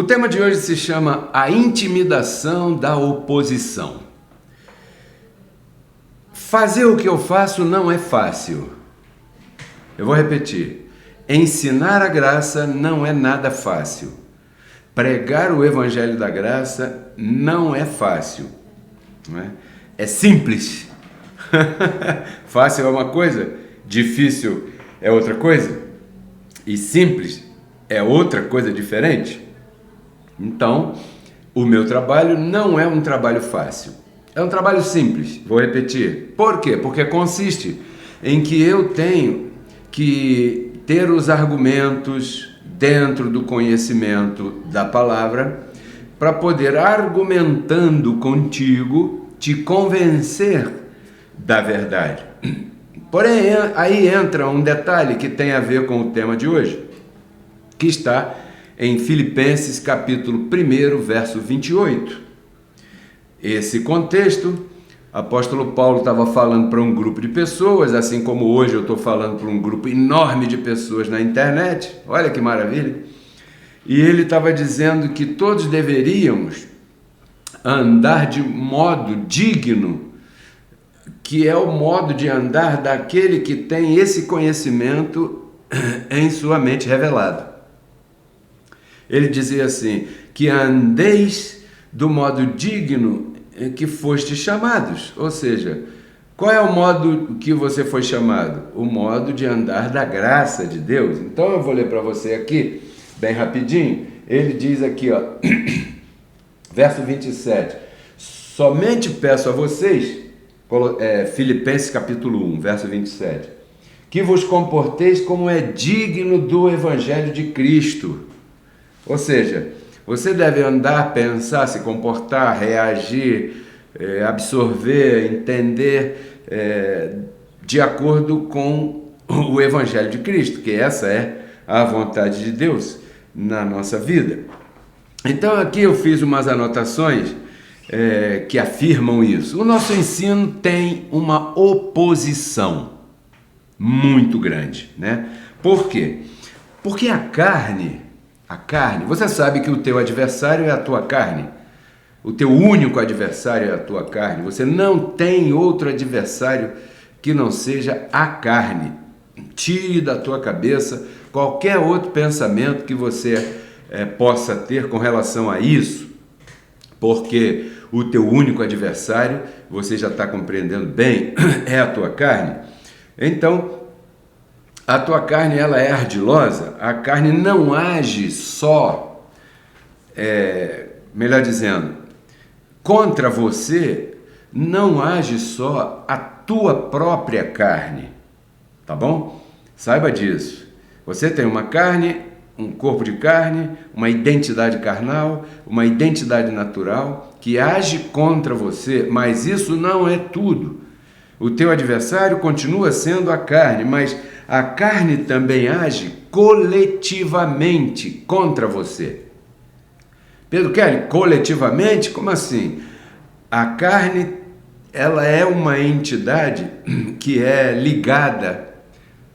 O tema de hoje se chama A Intimidação da Oposição. Fazer o que eu faço não é fácil. Eu vou repetir. Ensinar a graça não é nada fácil. Pregar o Evangelho da Graça não é fácil. Não é? É simples. Fácil é uma coisa, difícil é outra coisa, e simples é outra coisa diferente. Então, o meu trabalho não é um trabalho fácil. É um trabalho simples, vou repetir. Por quê? Porque consiste em que eu tenho que ter os argumentos dentro do conhecimento da palavra para poder, argumentando contigo, te convencer da verdade. Porém, aí entra um detalhe que tem a ver com o tema de hoje, que está em Filipenses capítulo 1, verso 28. Esse contexto, o apóstolo Paulo estava falando para um grupo de pessoas, assim como hoje eu estou falando para um grupo enorme de pessoas na internet, olha que maravilha, e ele estava dizendo que todos deveríamos andar de modo digno, que é o modo de andar daquele que tem esse conhecimento em sua mente revelado. Ele dizia assim, que andeis do modo digno que foste chamados. Ou seja, qual é o modo que você foi chamado? O modo de andar da graça de Deus. Então eu vou ler para você aqui, bem rapidinho. Ele diz aqui, ó, verso 27. Somente peço a vocês, Filipenses capítulo 1, verso 27, que vos comporteis como é digno do Evangelho de Cristo. Ou seja, você deve andar, pensar, se comportar, reagir, absorver, entender de acordo com o Evangelho de Cristo, que essa é a vontade de Deus na nossa vida. Então aqui eu fiz umas anotações que afirmam isso. O nosso ensino tem uma oposição muito grande, né? Por quê? Porque a carne, você sabe que o teu adversário é a tua carne. O teu único adversário é a tua carne. Você não tem outro adversário que não seja a carne. Tire da tua cabeça qualquer outro pensamento que você possa ter com relação a isso, porque o teu único adversário, você já está compreendendo bem, é a tua carne. Então, a tua carne, ela é ardilosa, a carne não age só, melhor dizendo, contra você, não age só a tua própria carne, tá bom? Saiba disso. Você tem uma carne, um corpo de carne, uma identidade carnal, uma identidade natural que age contra você, mas isso não é tudo. O teu adversário continua sendo a carne, mas a carne também age coletivamente contra você. Pedro Kelly, coletivamente? Como assim? A carne, ela é uma entidade que é ligada.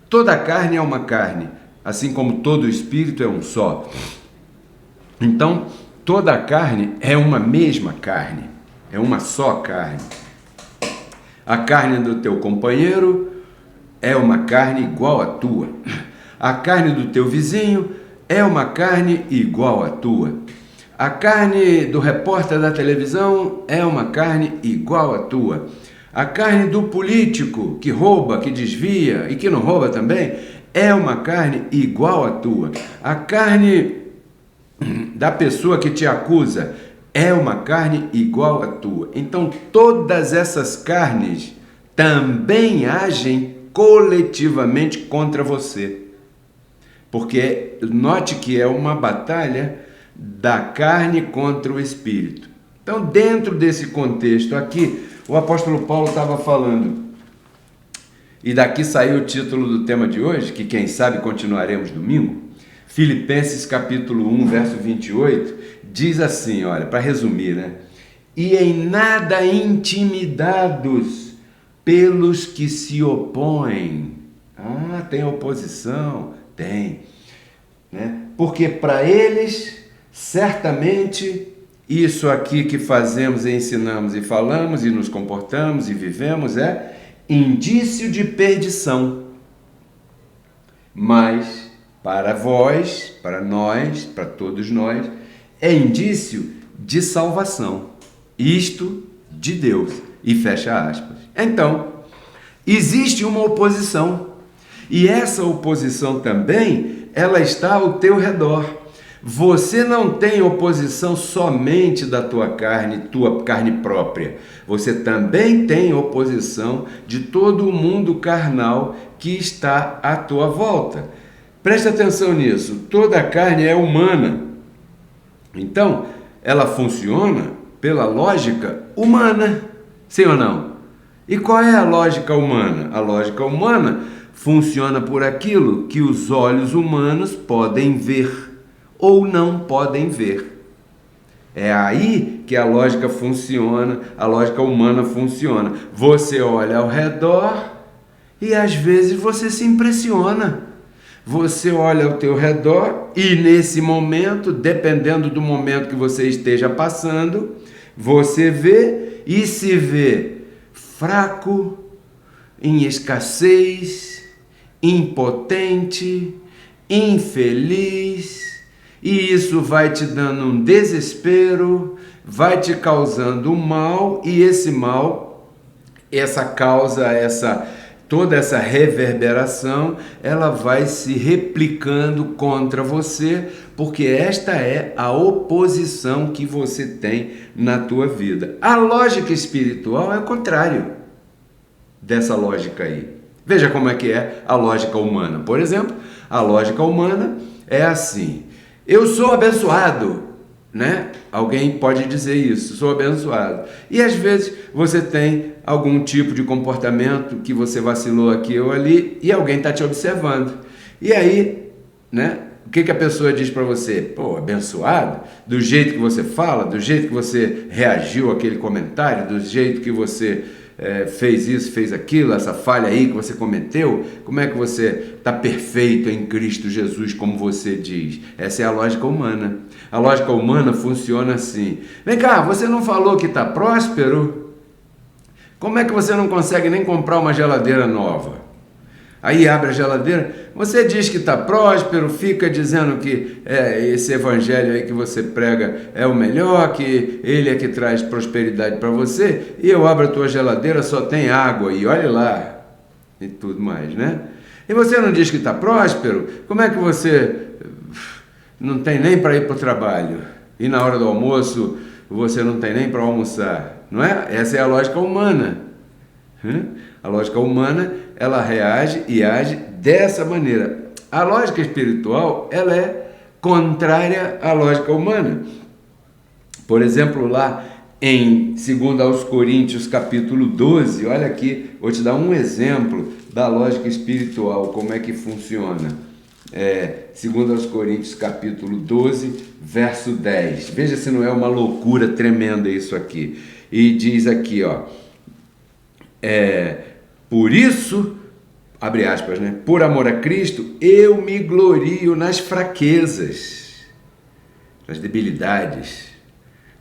Toda a carne é uma carne, assim como todo o espírito é um só. Então, toda a carne é uma mesma carne, é uma só carne. A carne do teu companheiro é uma carne igual à tua. A carne do teu vizinho é uma carne igual à tua. A carne do repórter da televisão é uma carne igual à tua. A carne do político que rouba, que desvia e que não rouba também, é uma carne igual à tua. A carne da pessoa que te acusa é uma carne igual à tua. Então, todas essas carnes também agem coletivamente contra você. Porque note que é uma batalha da carne contra o espírito. Então, dentro desse contexto aqui, o apóstolo Paulo estava falando, e daqui saiu o título do tema de hoje, que quem sabe continuaremos domingo, Filipenses capítulo 1, verso 28, diz assim, olha, para resumir, né? E em nada intimidados pelos que se opõem. Ah, tem oposição? Tem. Né? Porque para eles certamente isso aqui que fazemos, ensinamos e falamos e nos comportamos e vivemos é indício de perdição. Mas para vós, para nós, para todos nós, é indício de salvação. Isto de Deus. E fecha aspas. Então, existe uma oposição. E essa oposição também, ela está ao teu redor. Você não tem oposição somente da tua carne própria. Você também tem oposição de todo o mundo carnal que está à tua volta. Preste atenção nisso. Toda a carne é humana. Então, ela funciona pela lógica humana. Sim ou não? E qual é a lógica humana? A lógica humana funciona por aquilo que os olhos humanos podem ver ou não podem ver. É aí que a lógica funciona, a lógica humana funciona. Você olha ao redor e às vezes você se impressiona. Você olha ao teu redor e nesse momento, dependendo do momento que você esteja passando, você vê e se vê fraco, em escassez, impotente, infeliz, e isso vai te dando um desespero, vai te causando um mal, e esse mal, essa causa, toda essa reverberação, ela vai se replicando contra você, porque esta é a oposição que você tem na tua vida. A lógica espiritual é o contrário dessa lógica aí. Veja como é que é a lógica humana. Por exemplo, a lógica humana é assim: eu sou abençoado, né? Alguém pode dizer isso, sou abençoado. E às vezes você tem algum tipo de comportamento que você vacilou aqui ou ali e alguém está te observando. E aí, né? O que a pessoa diz para você? Pô, abençoado? Do jeito que você fala, do jeito que você reagiu àquele comentário, do jeito que você fez isso, fez aquilo, essa falha aí que você cometeu, como é que você está perfeito em Cristo Jesus, como você diz? Essa é a lógica humana. A lógica humana funciona assim: vem cá, você não falou que está próspero? Como é que você não consegue nem comprar uma geladeira nova? Aí abre a geladeira, você diz que está próspero, fica dizendo que esse evangelho aí que você prega é o melhor, que ele é que traz prosperidade para você, e eu abro a tua geladeira, só tem água, e olha lá, e tudo mais, né? E você não diz que está próspero, como é que você não tem nem para ir para o trabalho? E na hora do almoço, você não tem nem para almoçar, não é? Essa é a lógica humana. A lógica humana, ela reage e age dessa maneira. A lógica espiritual, ela é contrária à lógica humana. Por exemplo, lá em 2 aos Coríntios, capítulo 12, olha aqui, vou te dar um exemplo da lógica espiritual, como é que funciona. 2 aos Coríntios, capítulo 12, verso 10. Veja se não é uma loucura tremenda isso aqui. E diz aqui, ó, por isso, abre aspas, né? Por amor a Cristo, eu me glorio nas fraquezas, nas debilidades,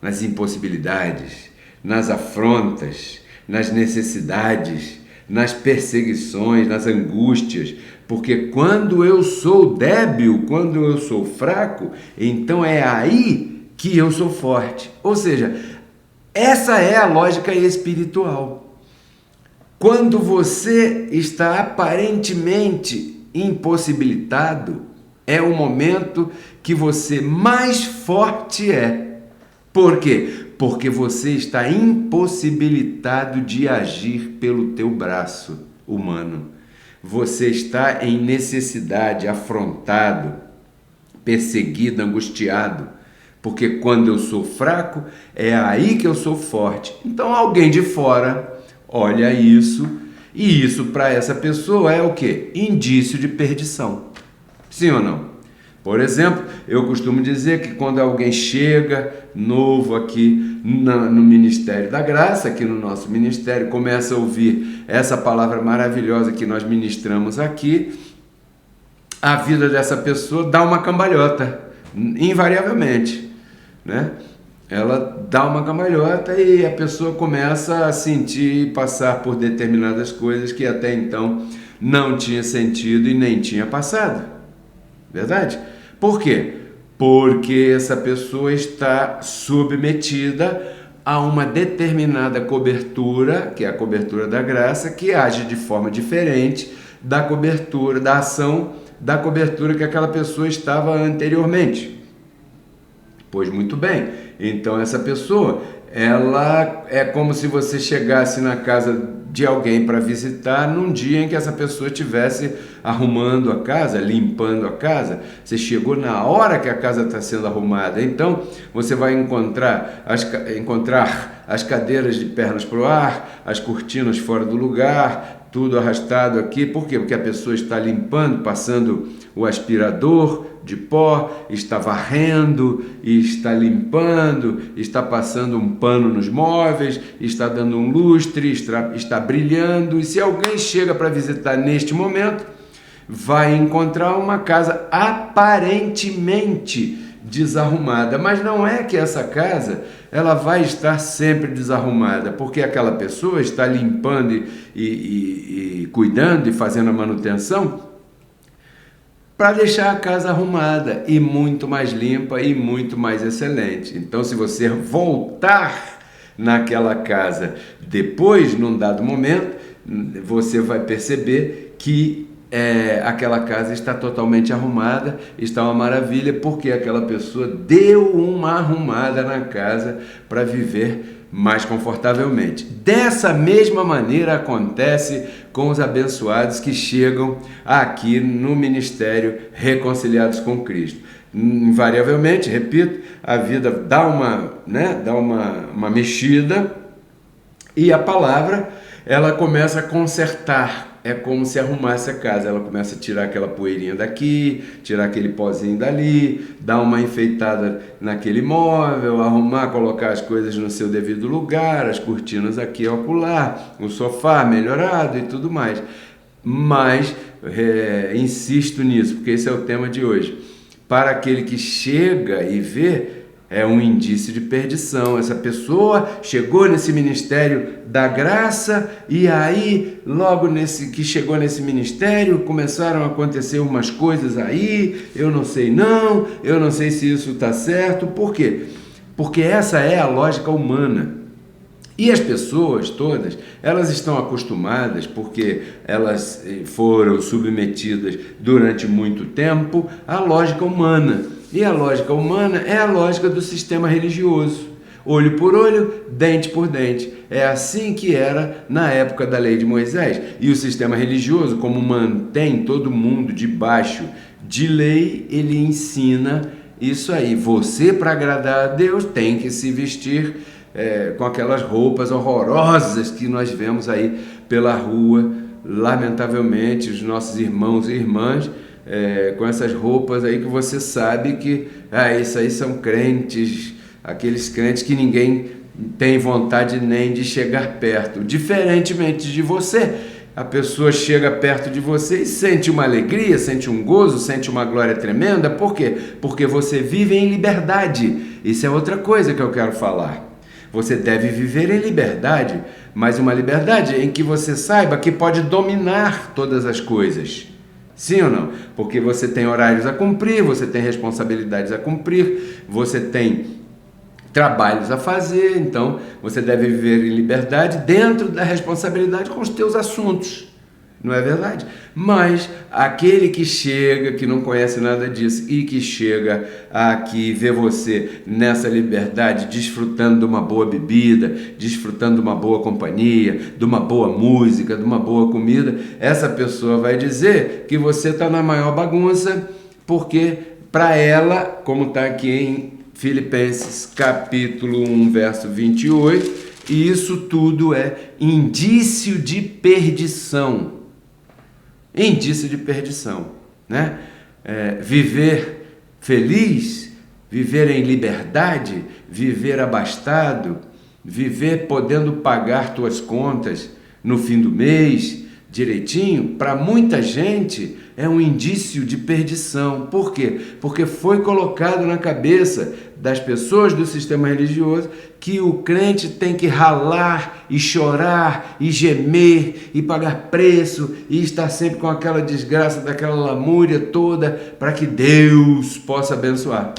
nas impossibilidades, nas afrontas, nas necessidades, nas perseguições, nas angústias, porque quando eu sou débil, quando eu sou fraco, então é aí que eu sou forte. Ou seja, essa é a lógica espiritual. Quando você está aparentemente impossibilitado, é o momento que você mais forte é. Por quê? Porque você está impossibilitado de agir pelo teu braço humano. Você está em necessidade, afrontado, perseguido, angustiado. Porque quando eu sou fraco, é aí que eu sou forte. Então alguém de fora olha isso, e isso para essa pessoa é o quê? Indício de perdição. Sim ou não? Por exemplo, eu costumo dizer que quando alguém chega novo aqui no Ministério da Graça, aqui no nosso ministério, começa a ouvir essa palavra maravilhosa que nós ministramos aqui, a vida dessa pessoa dá uma cambalhota. invariavelmente, né? Ela dá uma cambalhota e a pessoa começa a sentir e passar por determinadas coisas que até então não tinha sentido e nem tinha passado. Verdade? Por quê? Porque essa pessoa está submetida a uma determinada cobertura, que é a cobertura da graça, que age de forma diferente da cobertura, da ação, da cobertura que aquela pessoa estava anteriormente. Pois muito bem, então essa pessoa, ela é como se você chegasse na casa de alguém para visitar num dia em que essa pessoa estivesse arrumando a casa, limpando a casa. Você chegou na hora que a casa está sendo arrumada, então você vai encontrar as cadeiras de pernas para o ar, as cortinas fora do lugar, tudo arrastado aqui. Por quê? Porque a pessoa está limpando, passando o aspirador de pó, está varrendo, está limpando, está passando um pano nos móveis, está dando um lustre, está brilhando. E se alguém chega para visitar neste momento, vai encontrar uma casa aparentemente desarrumada, mas não é que essa casa ela vai estar sempre desarrumada, porque aquela pessoa está limpando e cuidando e fazendo a manutenção para deixar a casa arrumada e muito mais limpa e muito mais excelente. Então, se você voltar naquela casa depois, num dado momento, você vai perceber que aquela casa está totalmente arrumada, está uma maravilha, porque aquela pessoa deu uma arrumada na casa para viver mais confortavelmente. Dessa mesma maneira acontece com os abençoados que chegam aqui no ministério reconciliados com Cristo. Invariavelmente, repito, a vida dá uma mexida e a palavra ela começa a consertar. É como se arrumasse a casa, ela começa a tirar aquela poeirinha daqui, tirar aquele pozinho dali, dar uma enfeitada naquele móvel, arrumar, colocar as coisas no seu devido lugar, as cortinas aqui e acolá, o sofá melhorado e tudo mais. Mas, insisto nisso, porque esse é o tema de hoje. Para aquele que chega e vê, é um indício de perdição. Essa pessoa chegou nesse ministério da graça e aí, logo que chegou nesse ministério, começaram a acontecer umas coisas aí, eu não sei se isso está certo. Por quê? Porque essa é a lógica humana. E as pessoas todas, elas estão acostumadas, porque elas foram submetidas durante muito tempo à lógica humana. E a lógica humana é a lógica do sistema religioso. Olho por olho, dente por dente. É assim que era na época da lei de Moisés. E o sistema religioso, como mantém todo mundo debaixo de lei, ele ensina isso aí. Você, para agradar a Deus, tem que se vestir com aquelas roupas horrorosas que nós vemos aí pela rua. Lamentavelmente, os nossos irmãos e irmãs com essas roupas aí que você sabe que isso aí são crentes, aqueles crentes que ninguém tem vontade nem de chegar perto. Diferentemente de você, a pessoa chega perto de você e sente uma alegria, sente um gozo, sente uma glória tremenda. Por quê? Porque você vive em liberdade. Isso é outra coisa que eu quero falar. Você deve viver em liberdade, mas uma liberdade em que você saiba que pode dominar todas as coisas. Sim ou não? Porque você tem horários a cumprir, você tem responsabilidades a cumprir, você tem trabalhos a fazer, então você deve viver em liberdade dentro da responsabilidade com os teus assuntos. Não é verdade? Mas aquele que chega, que não conhece nada disso e que chega aqui, vê você nessa liberdade, desfrutando de uma boa bebida, desfrutando de uma boa companhia, de uma boa música, de uma boa comida, essa pessoa vai dizer que você está na maior bagunça, porque para ela, como está aqui em Filipenses capítulo 1, verso 28, isso tudo é indício de perdição. Indício de perdição, né? Viver feliz, viver em liberdade, viver abastado, viver podendo pagar tuas contas no fim do mês, direitinho, para muita gente é um indício de perdição. Por quê? Porque foi colocado na cabeça das pessoas do sistema religioso que o crente tem que ralar e chorar e gemer e pagar preço e estar sempre com aquela desgraça, daquela lamúria toda para que Deus possa abençoar.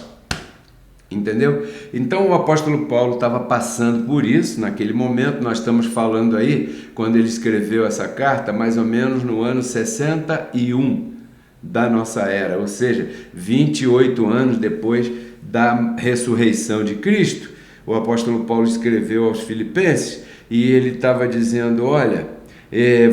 Entendeu? Então o apóstolo Paulo estava passando por isso naquele momento. Nós estamos falando aí, quando ele escreveu essa carta, mais ou menos no ano 61 da nossa era, ou seja, 28 anos depois da ressurreição de Cristo. O apóstolo Paulo escreveu aos Filipenses e ele estava dizendo: olha,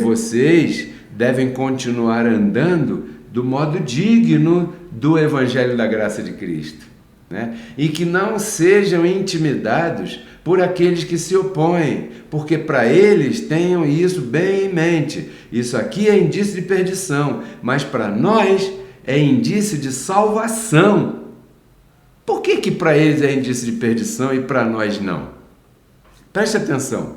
vocês devem continuar andando do modo digno do Evangelho da Graça de Cristo, né? E que não sejam intimidados por aqueles que se opõem, porque para eles tenham isso bem em mente. Isso aqui é indício de perdição, mas para nós é indício de salvação. Por que para eles é indício de perdição e para nós não? Preste atenção.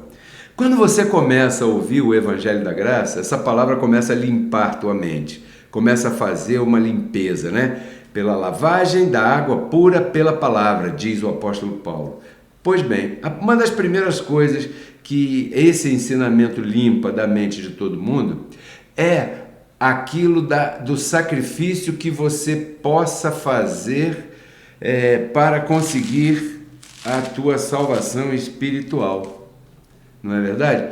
Quando você começa a ouvir o Evangelho da Graça, essa palavra começa a limpar tua mente, começa a fazer uma limpeza, né? Pela lavagem da água pura pela palavra, diz o apóstolo Paulo. Pois bem, uma das primeiras coisas que esse ensinamento limpa da mente de todo mundo é aquilo do sacrifício que você possa fazer para conseguir a tua salvação espiritual. Não é verdade?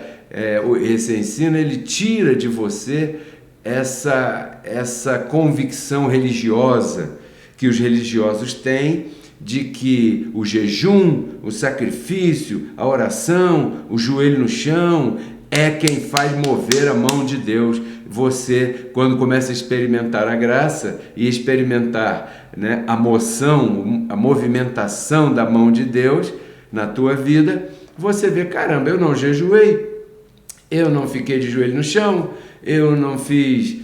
Esse ensino, ele tira de você essa convicção religiosa que os religiosos têm de que o jejum, o sacrifício, a oração, o joelho no chão é quem faz mover a mão de Deus. Você, quando começa a experimentar a graça e experimentar, né, a moção, a movimentação da mão de Deus na tua vida, você vê, caramba, eu não jejuei, eu não fiquei de joelho no chão, eu não fiz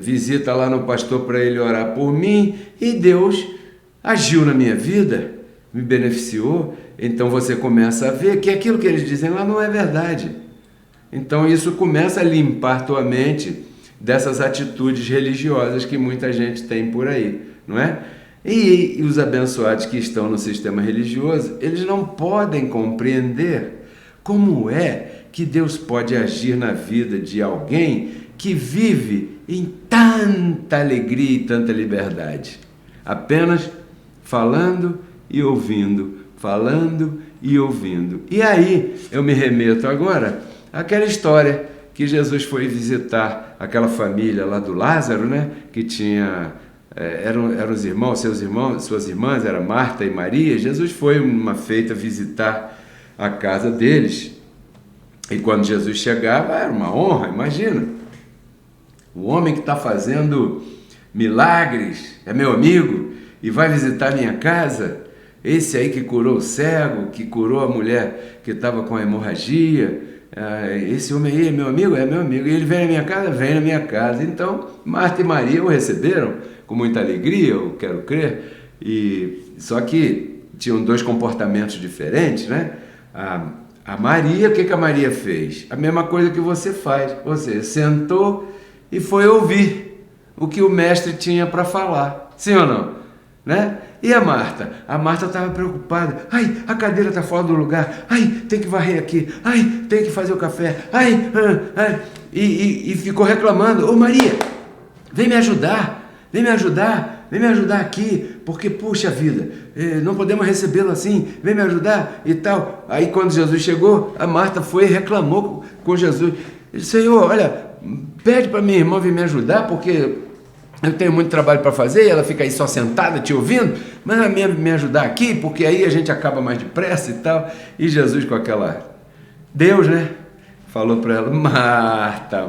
visita lá no pastor para ele orar por mim, e Deus agiu na minha vida, me beneficiou. Então você começa a ver que aquilo que eles dizem lá não é verdade. Então isso começa a limpar tua mente dessas atitudes religiosas que muita gente tem por aí, não é? E os abençoados que estão no sistema religioso, eles não podem compreender como é que Deus pode agir na vida de alguém que vive em tanta alegria e tanta liberdade, apenas falando e ouvindo, falando e ouvindo. E aí eu me remeto agora àquela história que Jesus foi visitar aquela família lá do Lázaro, né? Que tinha, eram os irmãos, suas irmãs, era Marta e Maria. Jesus foi uma feita visitar a casa deles. E quando Jesus chegava, era uma honra, imagina. O homem que está fazendo milagres é meu amigo e vai visitar minha casa. Esse aí que curou o cego, que curou a mulher que estava com a hemorragia. Esse homem aí é meu amigo? É meu amigo. E ele vem na minha casa? Vem na minha casa. Então, Marta e Maria o receberam com muita alegria, eu quero crer. Só que tinham dois comportamentos diferentes, né? A Maria, o que a Maria fez? A mesma coisa que você faz. Você sentou e foi ouvir o que o mestre tinha para falar. Sim ou não? Né? E a Marta? A Marta estava preocupada. Ai, a cadeira está fora do lugar. Ai, tem que varrer aqui. Ai, tem que fazer o café. Ai. E ficou reclamando. Ô Maria, vem me ajudar. Vem me ajudar aqui, porque, puxa vida, não podemos recebê-lo assim, vem me ajudar e tal. Aí quando Jesus chegou, a Marta foi e reclamou com Jesus. Senhor, olha, pede para minha irmã vir me ajudar, porque eu tenho muito trabalho para fazer, e ela fica aí só sentada te ouvindo, mas ela me ajudar aqui, porque aí a gente acaba mais depressa e tal. E Jesus com aquela... Deus, né? Falou para ela: Marta,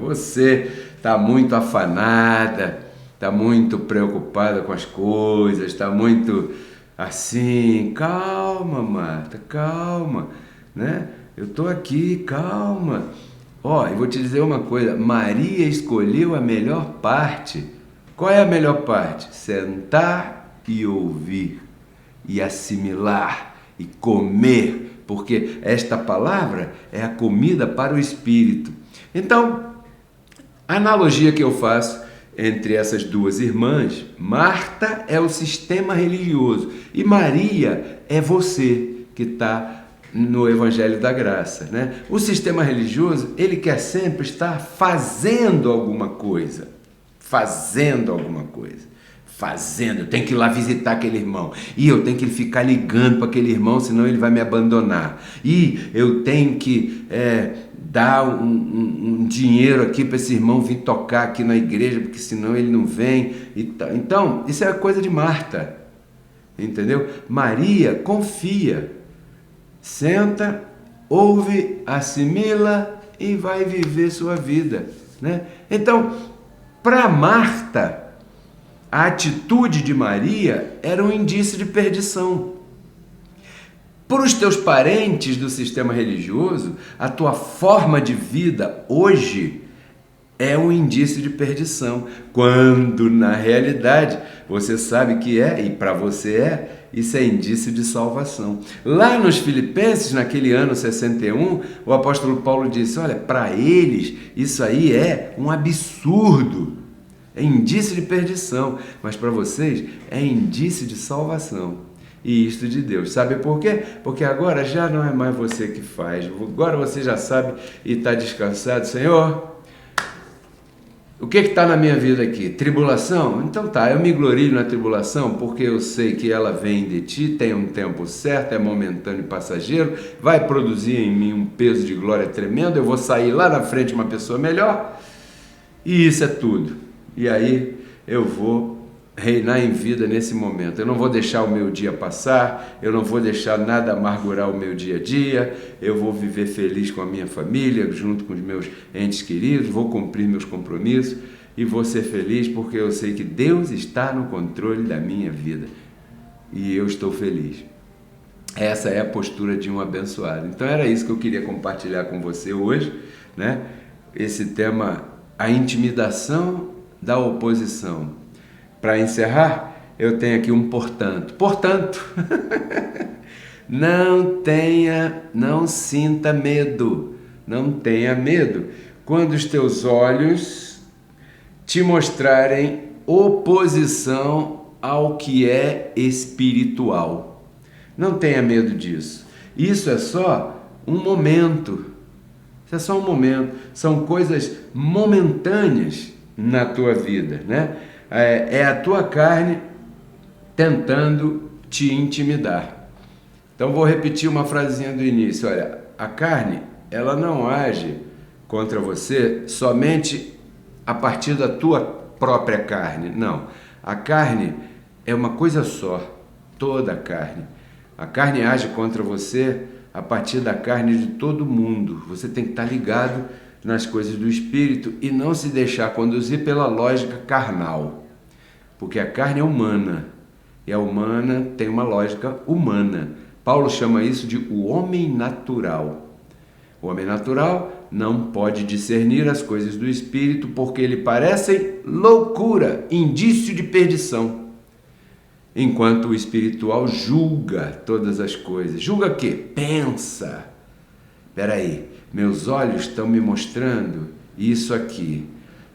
você está muito afanada, está muito preocupada com as coisas, está muito assim. Calma, Marta, calma, né? Eu estou aqui, calma. Eu vou te dizer uma coisa: Maria escolheu a melhor parte. Qual é a melhor parte? Sentar e ouvir, e assimilar, e comer porque esta palavra é a comida para o espírito. Então, a analogia que eu faço entre essas duas irmãs, Marta é o sistema religioso e Maria é você que está no Evangelho da Graça, né? O sistema religioso, ele quer sempre estar fazendo alguma coisa, eu tenho que ir lá visitar aquele irmão, e eu tenho que ficar ligando para aquele irmão, senão ele vai me abandonar, e eu tenho que dar um dinheiro aqui para esse irmão vir tocar aqui na igreja, porque senão ele não vem. Então, isso é a coisa de Marta, entendeu? Maria confia, senta, ouve, assimila e vai viver sua vida, né? Então, para Marta, a atitude de Maria era um indício de perdição. Para os teus parentes do sistema religioso, a tua forma de vida hoje é um indício de perdição, quando na realidade você sabe que e para você isso é indício de salvação. Lá nos Filipenses, naquele ano 61, o apóstolo Paulo disse, olha, para eles isso aí é um absurdo, é indício de perdição, mas para vocês é indício de salvação. E isto de Deus. Sabe por quê? Porque agora já não é mais você que faz. Agora você já sabe e está descansado. Senhor, o que está na minha vida aqui? Tribulação? Então tá, eu me glorio na tribulação porque eu sei que ela vem de ti, tem um tempo certo, é momentâneo e passageiro, vai produzir em mim um peso de glória tremendo, eu vou sair lá na frente uma pessoa melhor, e isso é tudo. E aí eu vou reinar em vida nesse momento. Eu não vou deixar o meu dia passar, eu não vou deixar nada amargurar o meu dia a dia, eu vou viver feliz com a minha família, junto com os meus entes queridos, vou cumprir meus compromissos e vou ser feliz porque eu sei que Deus está no controle da minha vida e eu estou feliz. Essa é a postura de um abençoado. Então era isso que eu queria compartilhar com você hoje, né? Esse tema, a intimidação da oposição. Para encerrar, eu tenho aqui um portanto. Portanto, não sinta medo, não tenha medo quando os teus olhos te mostrarem oposição ao que é espiritual. Não tenha medo disso. Isso é só um momento. Isso é só um momento. São coisas momentâneas na tua vida, né? É a tua carne tentando te intimidar. Então vou repetir uma frasinha do início. Olha, a carne, ela não age contra você somente a partir da tua própria carne. Não, a carne é uma coisa só, toda a carne. A carne age contra você a partir da carne de todo mundo. Você tem que estar ligado nas coisas do Espírito e não se deixar conduzir pela lógica carnal. Porque a carne é humana, e a humana tem uma lógica humana. Paulo chama isso de o homem natural. O homem natural não pode discernir as coisas do Espírito porque lhe parecem loucura, indício de perdição. Enquanto o espiritual julga todas as coisas. Julga o quê? Pensa. Espera aí, meus olhos estão me mostrando isso aqui.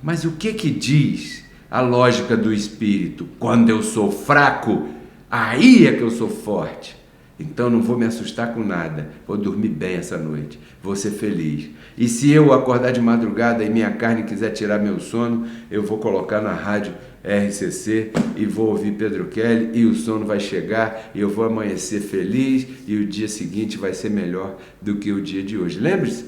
Mas o que diz a lógica do Espírito? Quando eu sou fraco, aí é que eu sou forte. Então não vou me assustar com nada, vou dormir bem essa noite, vou ser feliz. E se eu acordar de madrugada e minha carne quiser tirar meu sono, eu vou colocar na rádio RCC e vou ouvir Pedro Kelly e o sono vai chegar e eu vou amanhecer feliz e o dia seguinte vai ser melhor do que o dia de hoje. Lembre-se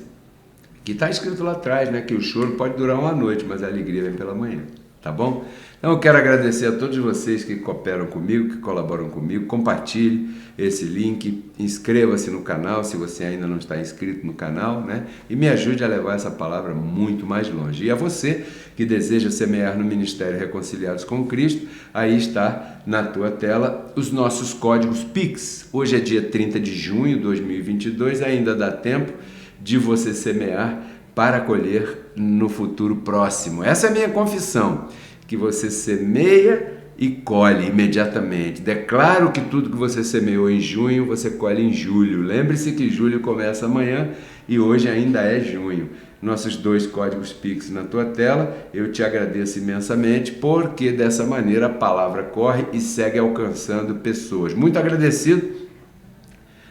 que está escrito lá atrás, né, que o choro pode durar uma noite, mas a alegria vem pela manhã. Tá bom? Então eu quero agradecer a todos vocês que cooperam comigo, que colaboram comigo. Compartilhe esse link, inscreva-se no canal se você ainda não está inscrito no canal, né? E me ajude a levar essa palavra muito mais longe. E a você que deseja semear no Ministério Reconciliados com Cristo, aí está na tua tela os nossos códigos Pix. Hoje é dia 30 de junho de 2022, ainda dá tempo de você semear para colher no futuro próximo. Essa é a minha confissão, que você semeia e colhe imediatamente. Declaro que tudo que você semeou em junho, você colhe em julho. Lembre-se que julho começa amanhã e hoje ainda é junho. Nossos 2 códigos Pix na tua tela, eu te agradeço imensamente, porque dessa maneira a palavra corre e segue alcançando pessoas. Muito agradecido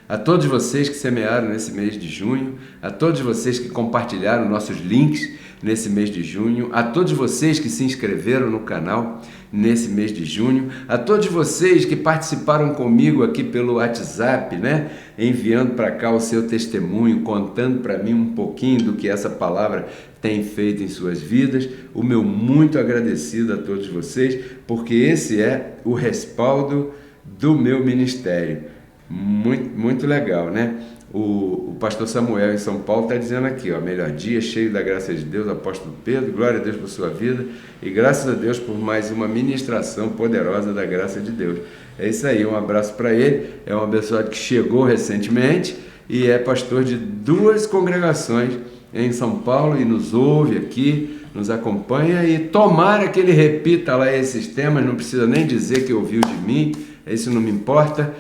a todos vocês que semearam nesse mês de junho, a todos vocês que compartilharam nossos links nesse mês de junho, a todos vocês que se inscreveram no canal nesse mês de junho, a todos vocês que participaram comigo aqui pelo WhatsApp, né? Enviando para cá o seu testemunho, contando para mim um pouquinho do que essa palavra tem feito em suas vidas. O meu muito agradecido a todos vocês, porque esse é o respaldo do meu ministério. Muito legal, né? O pastor Samuel em São Paulo está dizendo aqui, ó, melhor dia, cheio da graça de Deus, apóstolo Pedro, glória a Deus por sua vida e graças a Deus por mais uma ministração poderosa da graça de Deus. É isso aí, um abraço para ele, é um abençoado que chegou recentemente e é pastor de 2 congregações em São Paulo e nos ouve aqui, nos acompanha e tomara que ele repita lá esses temas, não precisa nem dizer que ouviu de mim, isso não me importa.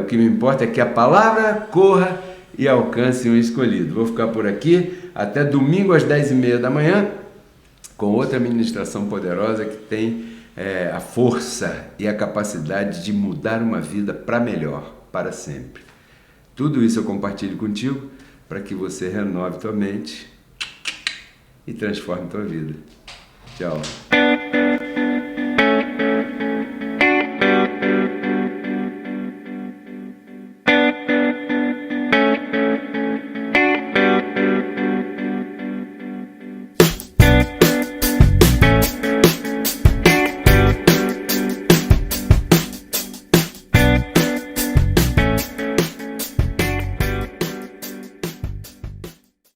O que me importa é que a palavra corra e alcance um escolhido. Vou ficar por aqui até domingo às 10h30 da manhã com outra ministração poderosa que tem a força e a capacidade de mudar uma vida para melhor, para sempre. Tudo isso eu compartilho contigo para que você renove tua mente e transforme tua vida. Tchau.